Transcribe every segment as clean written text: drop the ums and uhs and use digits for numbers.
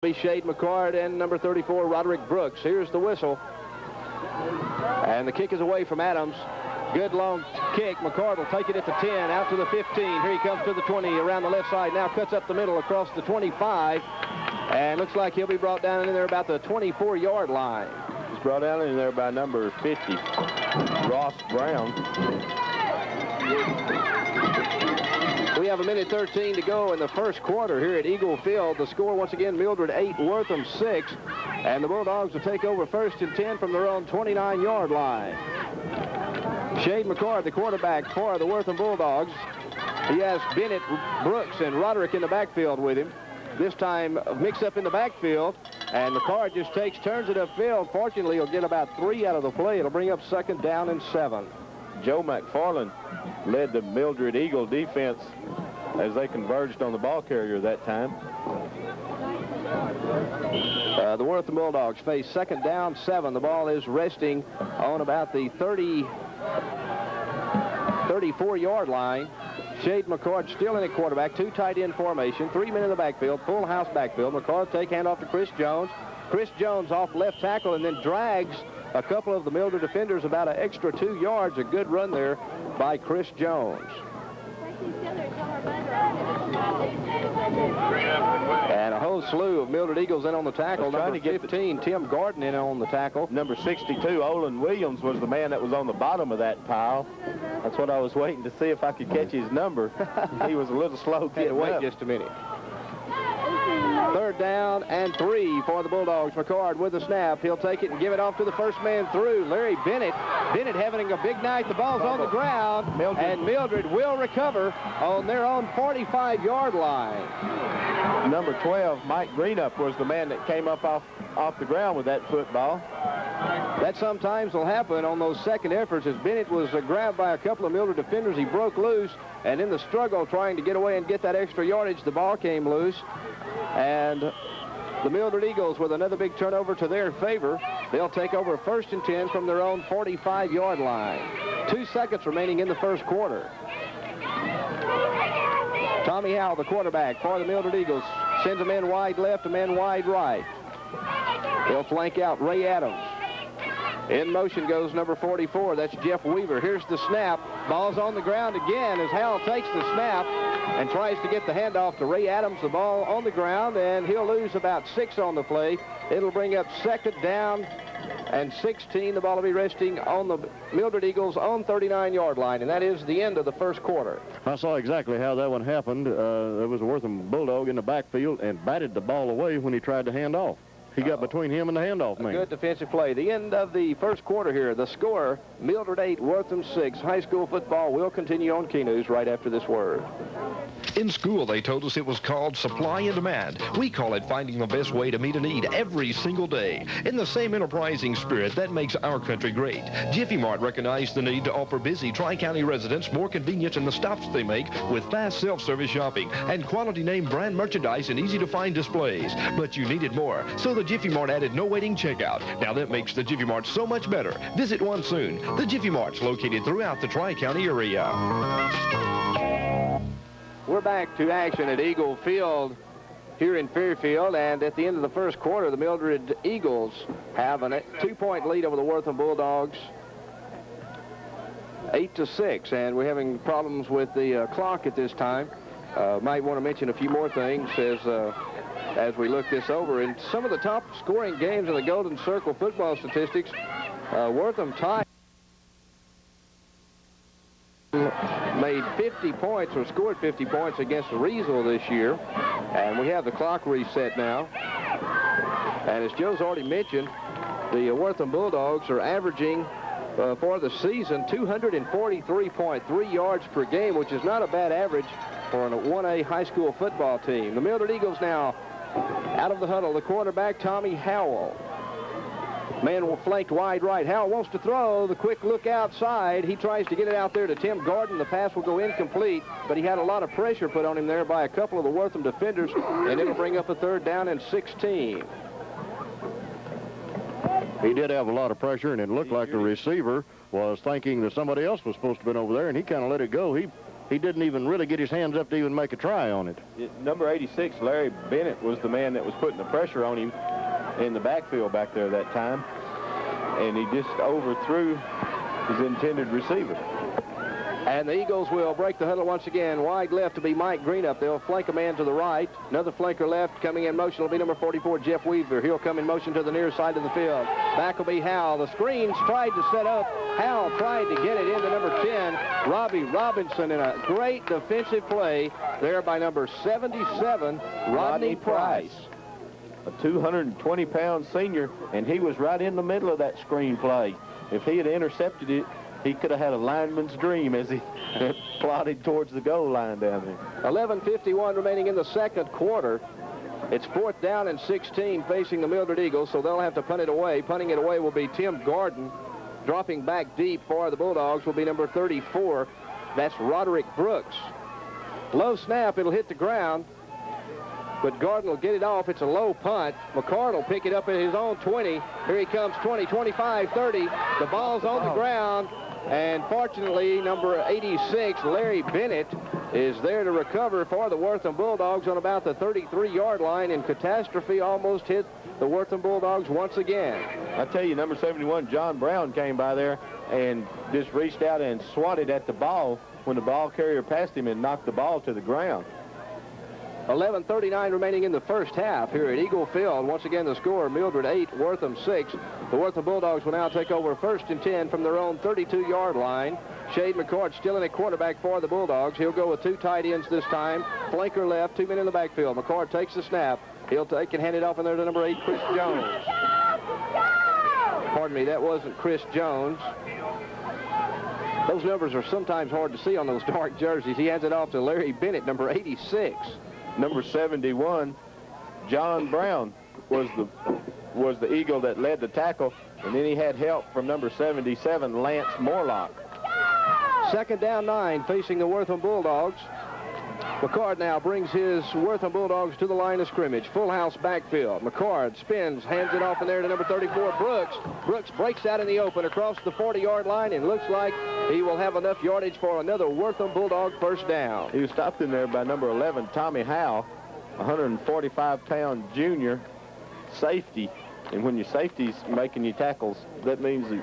Be Shade McCord and number 34, Roderick Brooks. Here's the whistle. And the kick is away from Adams. Good long kick. McCord will take it at the 10, out to the 15. Here he comes to the 20, around the left side. Now cuts up the middle across the 25. And looks like he'll be brought down in there about the 24-yard line. He's brought down in there by number 50, Ross Brown. We have 1:13 to go in the first quarter here at Eagle Field. The score once again, Mildred 8, Wortham 6. And the Bulldogs will take over 1st and 10 from their own 29-yard line. Shade McCord, the quarterback for the Wortham Bulldogs. He has Bennett, Brooks, and Roderick in the backfield with him. This time mix up in the backfield. And McCord just takes turns it upfield. Fortunately, he'll get about 3 out of the play. It'll bring up 2nd down and 7. Joe McFarland led the Mildred Eagle defense as they converged on the ball carrier that time. The Wortham Bulldogs face 2nd down, 7. The ball is resting on about the 34-yard line. Shade McCord still in at quarterback, 2 tight end formation, 3 men in the backfield, full house backfield. McCord take handoff to Chris Jones. Chris Jones off left tackle and then drags a couple of the Mildred defenders about an extra 2 yards. A good run there by Chris Jones. And a whole slew of Mildred Eagles in on the tackle. Number 15, Tim Gordon in on the tackle. Number 62, Olin Williams, was the man that was on the bottom of that pile. That's what I was waiting to see if I could catch his number. He was a little slow getting wait up. Just a minute. 3rd down and 3 for the Bulldogs. McCord with the snap. He'll take it and give it off to the first man through, Larry Bennett. Bennett having a big night. The ball's on the ground, and Mildred will recover on their own 45-yard line. Number 12, Mike Greenup, was the man that came up off the ground with that football. That sometimes will happen on those second efforts, as Bennett was grabbed by a couple of Mildred defenders. He broke loose, and in the struggle trying to get away and get that extra yardage, the ball came loose. And the Mildred Eagles with another big turnover to their favor. They'll take over 1st and 10 from their own 45-yard line. 2 seconds remaining in the first quarter. Tommy Howell, the quarterback for the Mildred Eagles, sends a man wide left, a man wide right. They'll flank out Ray Adams. In motion goes number 44. That's Jeff Weaver. Here's the snap. Ball's on the ground again as Howell takes the snap and tries to get the handoff to Ray Adams. The ball on the ground, and he'll lose about 6 on the play. It'll bring up 2nd down and 16. The ball will be resting on the Mildred Eagles on 39-yard line, and that is the end of the first quarter. I saw exactly how that one happened. There was a Wortham Bulldog in the backfield and batted the ball away when he tried to hand off. He got between him and the handoff man. Good defensive play. The end of the first quarter here. The score, Mildred 8, Wortham 6. High school football will continue on Key News right after this word. In school, they told us it was called supply and demand. We call it finding the best way to meet a need every single day. In the same enterprising spirit that makes our country great, Jiffy Mart recognized the need to offer busy Tri-County residents more convenience in the stops they make with fast self-service shopping and quality name brand merchandise and easy-to-find displays. But you needed more, so the Jiffy Mart added no waiting checkout. Now that makes the Jiffy Mart so much better. Visit one soon. The Jiffy Mart's located throughout the Tri-County area. We're back to action at Eagle Field here in Fairfield, and at the end of the first quarter, the Mildred Eagles have a 2-point lead over the Wortham Bulldogs, 8-6, and we're having problems with the clock at this time. Might want to mention a few more things as we look this over. In some of the top scoring games in the Golden Circle football statistics, Wortham tied. Made 50 points or scored 50 points against Riesel this year. And we have the clock reset now. And as Joe's already mentioned, the Wortham Bulldogs are averaging for the season 243.3 yards per game, which is not a bad average for a 1A high school football team. The Mildred Eagles now out of the huddle. The quarterback, Tommy Howell. Man will flanked wide right. Howell wants to throw. The quick look outside. He tries to get it out there to Tim Gordon. The pass will go incomplete, but he had a lot of pressure put on him there by a couple of the Wortham defenders, and it'll bring up a 3rd down and 16. He did have a lot of pressure, and it looked like the receiver was thinking that somebody else was supposed to have been over there, and he kind of let it go. He he didn't even really get his hands up to even make a try on it. Number 86, Larry Bennett, was the man that was putting the pressure on him in the backfield back there that time, and he just overthrew his intended receiver. And the Eagles will break the huddle once again. Wide left to be Mike Greenup. They'll flank a man to the right. Another flanker left. Coming in motion will be number 44, Jeff Weaver. He'll come in motion to the near side of the field. Back will be Howell. The screens tried to set up. Howell tried to get it into number 10, Robbie Robinson, in a great defensive play there by number 77, Rodney Price. A 220-pound senior, and he was right in the middle of that screen play. If he had intercepted it, he could have had a lineman's dream as he plodded towards the goal line down there. 11:51 remaining in the second quarter. It's 4th down and 16 facing the Mildred Eagles, so they'll have to punt it away. Punting it away will be Tim Garden. Dropping back deep for the Bulldogs will be number 34. That's Roderick Brooks. Low snap, it'll hit the ground, but Garden will get it off. It's a low punt. McCord will pick it up at his own 20. Here he comes, 20, 25, 30. The ball's on the ground, and fortunately, number 86, Larry Bennett, is there to recover for the Wortham Bulldogs on about the 33-yard line, and catastrophe almost hit the Wortham Bulldogs once again. I tell you, number 71, John Brown, came by there and just reached out and swatted at the ball when the ball carrier passed him and knocked the ball to the ground. 11:39 remaining in the first half here at Eagle Field. Once again, the score, Mildred 8, Wortham 6. The Wortham Bulldogs will now take over 1st and 10 from their own 32-yard line. Shade McCord still in at quarterback for the Bulldogs. He'll go with 2 tight ends this time. Flanker left, 2 men in the backfield. McCord takes the snap. He'll take and hand it off in there to number 8, Chris Jones. Pardon me, that wasn't Chris Jones. Those numbers are sometimes hard to see on those dark jerseys. He hands it off to Larry Bennett, number 86. Number 71, John Brown, was the Eagle that led the tackle, and then he had help from number 77, Lance Morlock. 2nd down 9 facing the Wortham Bulldogs. McCord now brings his Wortham Bulldogs to the line of scrimmage. Full house backfield. McCord spins, hands it off in there to number 34, Brooks. Brooks breaks out in the open across the 40-yard line, and looks like he will have enough yardage for another Wortham Bulldog first down. He was stopped in there by number 11, Tommy Howe, 145-pound junior safety. And when your safety's making your tackles, that means the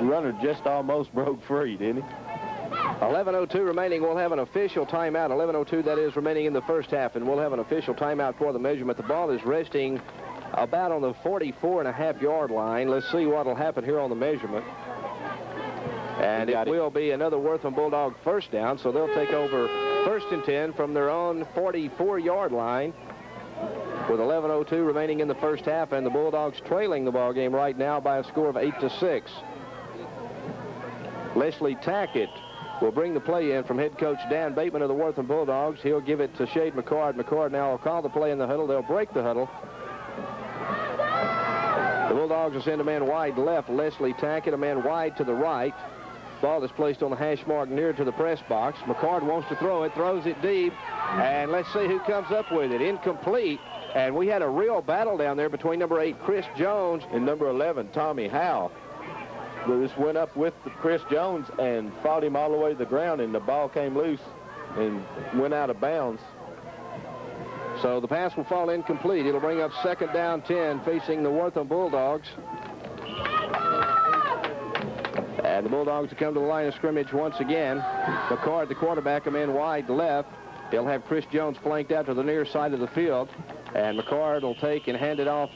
runner just almost broke free, didn't he? 11:02 remaining. We'll have an official timeout. 11:02, that is, remaining in the first half, and we'll have an official timeout for the measurement. The ball is resting about on the 44.5-yard line. Let's see what will happen here on the measurement. And it will be another Wortham Bulldog first down, so they'll take over 1st and 10 from their own 44-yard line with 11:02 remaining in the first half, and the Bulldogs trailing the ball game right now by a score of 8-6. Leslie Tackett will bring the play in from head coach Dan Bateman of the Wortham Bulldogs. He'll give it to Shade McCord. McCord now will call the play in the huddle. They'll break the huddle. The Bulldogs will send a man wide left, Leslie Tackett, a man wide to the right. Ball is placed on the hash mark near to the press box. McCord wants to throw it, throws it deep, and let's see who comes up with it. Incomplete. And we had a real battle down there between number 8, Chris Jones, and number 11, Tommy Howe. They just went up with Chris Jones and fought him all the way to the ground, and the ball came loose and went out of bounds. So the pass will fall incomplete. It'll bring up 2nd down 10 facing the Wortham Bulldogs. And the Bulldogs will come to the line of scrimmage once again. McCord, the quarterback, a man wide left. He'll have Chris Jones flanked out to the near side of the field. And McCord will take and hand it off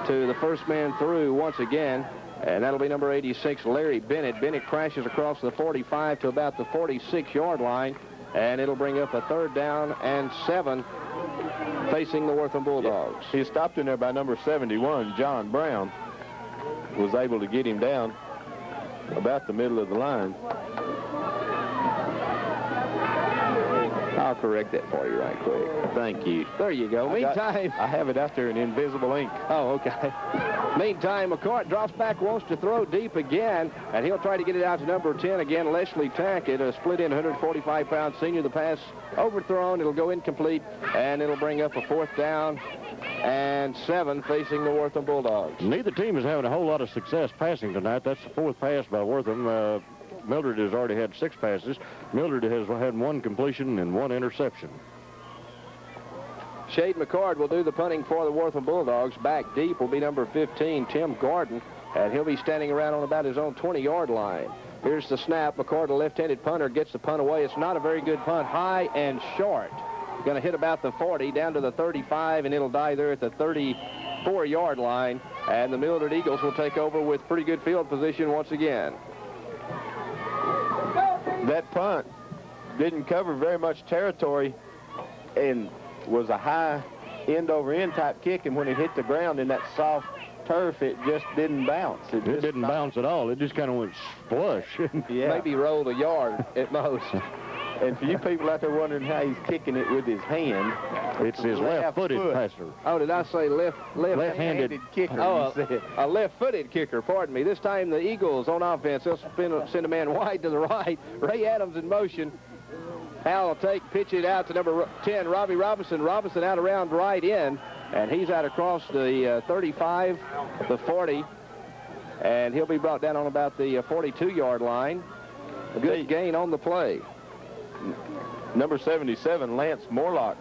to the first man through once again. And that'll be number 86, Larry Bennett. Bennett crashes across the 45 to about the 46-yard line. And it'll bring up a 3rd down and 7 facing the Wortham Bulldogs. He stopped in there by number 71, John Brown. Was able to get him down about the middle of the line. I'll correct that for you right quick. Thank you. There you go. Meantime, I have it out there in invisible ink. Oh, okay. Meantime, McCart drops back, wants to throw deep again, and he'll try to get it out to number 10 again, Leslie Tackett, a split-in 145-pound senior. The pass overthrown. It'll go incomplete, and it'll bring up a 4th down and 7 facing the Wortham Bulldogs. Neither team is having a whole lot of success passing tonight. That's the 4th pass by Wortham. Mildred has already had 6 passes. Mildred has had 1 completion and 1 interception. Shade McCord will do the punting for the Wortham Bulldogs. Back deep will be number 15, Tim Gordon, and he'll be standing around on about his own 20-yard line. Here's the snap. McCord, a left-handed punter, gets the punt away. It's not a very good punt. High and short. Going to hit about the 40, down to the 35, and it'll die there at the 34-yard line. And the Mildred Eagles will take over with pretty good field position once again. That punt didn't cover very much territory and was a high end-over-end type kick, and when it hit the ground in that soft turf, it just didn't bounce. It didn't bounce at all. It just kind of went flush. Yeah. Maybe rolled a yard at most. And for you people out there wondering how he's kicking it with his hand, it's his left-footed passer. Oh, did I say left-handed kicker? Oh, a left-footed kicker, pardon me. This time the Eagles on offense. They'll send a man wide to the right. Ray Adams in motion. Hal will pitch it out to number 10, Robbie Robinson. Robinson out around right in, and he's out across the 35, the 40, and he'll be brought down on about the 42-yard line. A good gain on the play. Number 77, Lance Morlock,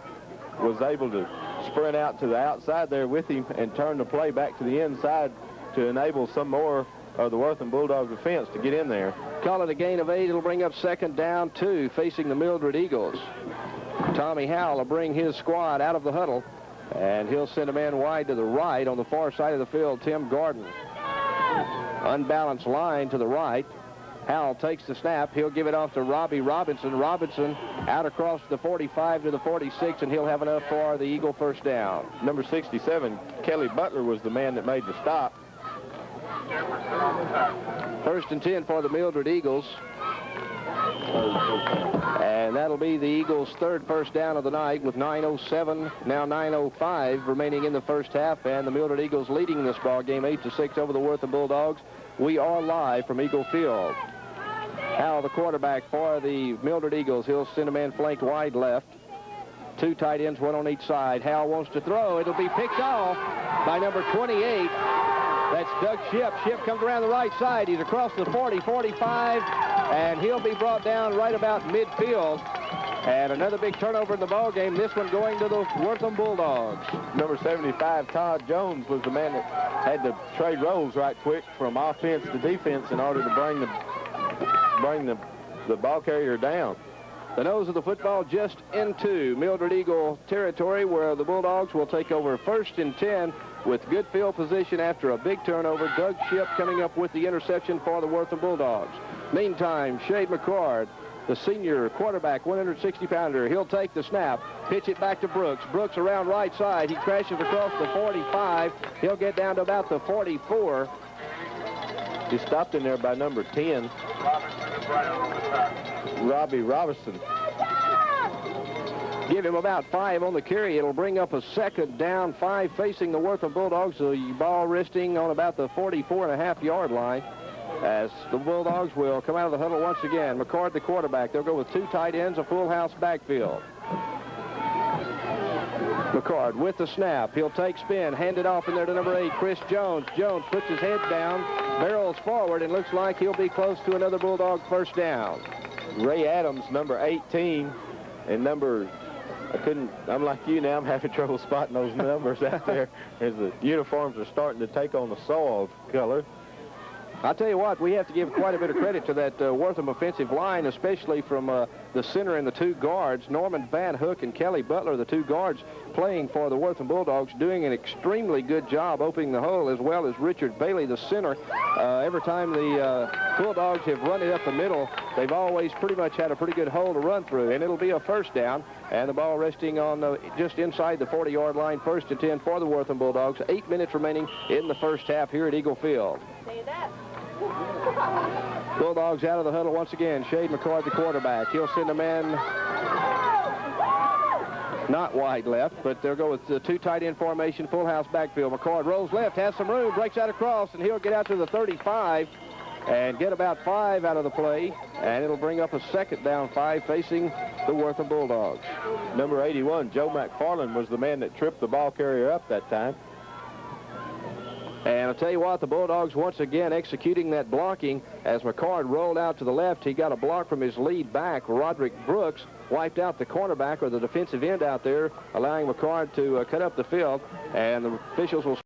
was able to sprint out to the outside there with him and turn the play back to the inside to enable some more of the Wortham Bulldog defense to get in there. Call it a gain of 8. It'll bring up 2nd down 2 facing the Mildred Eagles. Tommy Howell will bring his squad out of the huddle, and he'll send a man wide to the right on the far side of the field, Tim Gordon. Unbalanced line to the right. Howell takes the snap. He'll give it off to Robbie Robinson. Robinson out across the 45 to the 46, and he'll have enough for the Eagle first down. Number 67, Kelly Butler, was the man that made the stop. 1st and 10 for the Mildred Eagles. And that'll be the Eagles' 3rd first down of the night with 9:07, now 9:05 remaining in the first half, and the Mildred Eagles leading this ball game 8-6 over the Wortham Bulldogs. We are live from Eagle Field. Hal, the quarterback for the Mildred Eagles. He'll send a man flanked wide left. 2 tight ends, 1 on each side. Hal wants to throw. It'll be picked off by number 28. That's Doug Shipp. Shipp comes around the right side. He's across the 40, 45, and he'll be brought down right about midfield. And another big turnover in the ball game. This one going to the Wortham Bulldogs. Number 75, Todd Jones, was the man that had to trade roles right quick from offense to defense in order to bring the ball carrier down. The nose of the football just into Mildred Eagle territory, where the Bulldogs will take over 1st and 10 with good field position after a big turnover. Doug Shipp coming up with the interception for the Wortham Bulldogs. Meantime, Shade McCord, the senior quarterback, 160-pounder, he'll take the snap, pitch it back to Brooks. Brooks around right side. He crashes across the 45. He'll get down to about the 44. He's stopped in there by number 10, Robbie Robinson. Give him about 5 on the carry. It'll bring up a 2nd down 5 facing the Wortham Bulldogs. The ball resting on about the 44.5-yard line as the Bulldogs will come out of the huddle once again. McCord, the quarterback. They'll go with 2 tight ends, a full house backfield. McCord with the snap. He'll take spin, hand it off in there to number 8, Chris Jones. Jones puts his head down, barrels forward, and looks like he'll be close to another Bulldog first down. Ray Adams, number 18, and I'm like you now, I'm having trouble spotting those numbers out there as the uniforms are starting to take on the soil color. I'll tell you what, we have to give quite a bit of credit to that Wortham offensive line, especially from the center and the 2 guards. Norman Van Hook and Kelly Butler, the 2 guards playing for the Wortham Bulldogs, doing an extremely good job opening the hole, as well as Richard Bailey, the center. Every time the Bulldogs have run it up the middle, they've always pretty much had a pretty good hole to run through, and it'll be a first down, and the ball resting on just inside the 40-yard line, 1st and 10 for the Wortham Bulldogs. 8 minutes remaining in the first half here at Eagle Field. Bulldogs out of the huddle once again. Shade McCord, the quarterback. He'll send a man not wide left, but they'll go with the 2 tight end formation, full house backfield. McCord rolls left, has some room, breaks out across, and he'll get out to the 35 and get about 5 out of the play, and it'll bring up a 2nd down 5 facing the Wortham Bulldogs. Number 81, Joe McFarland, was the man that tripped the ball carrier up that time. And I'll tell you what, the Bulldogs once again executing that blocking. As McCord rolled out to the left, he got a block from his lead back. Roderick Brooks wiped out the cornerback or the defensive end out there, allowing McCord to cut up the field. And the officials will